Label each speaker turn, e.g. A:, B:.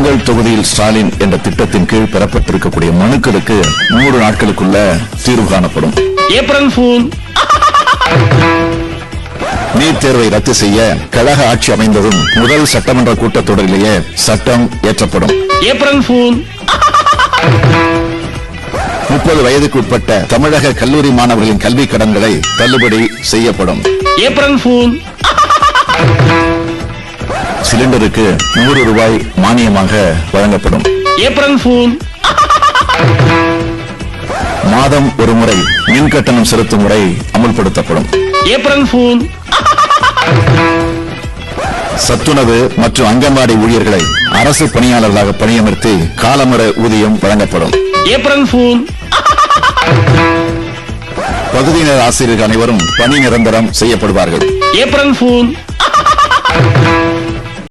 A: உங்கள் தொகுதியில் ஸ்டாலின் என்ற திட்டத்தின் கீழ் பெறப்பட்டிருக்கக்கூடிய மனுக்களுக்கு 100 நாட்களுக்குள்ள தீர்வு காணப்படும்.
B: April fool.
A: நீட் தேர்வை ரத்து செய்ய கழக ஆட்சி அமைந்ததும் முதல் சட்டமன்ற கூட்டத்தொடரிலேயே சட்டம் இயற்றப்படும்.
B: April fool.
A: 30 வயதுக்கு உட்பட்ட தமிழக கல்லூரி மாணவர்களின் கல்வி கடன்களை தள்ளுபடி செய்யப்படும்.
B: April fool.
A: சிலிண்டருக்கு 100 ரூபாய் மானியமாக வழங்கப்படும்.
B: April fool.
A: மாதம் ஒரு முறை மின் கட்டணம் செலுத்தும் முறை அமல்படுத்தப்படும்.
B: April fool.
A: சத்துணவு மற்றும் அங்கன்வாடி ஊழியர்களை அரசு பணியாளர்களாக பணியமர்த்தி காலமுற ஊதியம் வழங்கப்படும்.
B: April fool.
A: பகுதியினர் ஆசிரியர்கள் அனைவரும் பணி நிரந்தரம் செய்யப்படுவார்கள்.
B: April fool.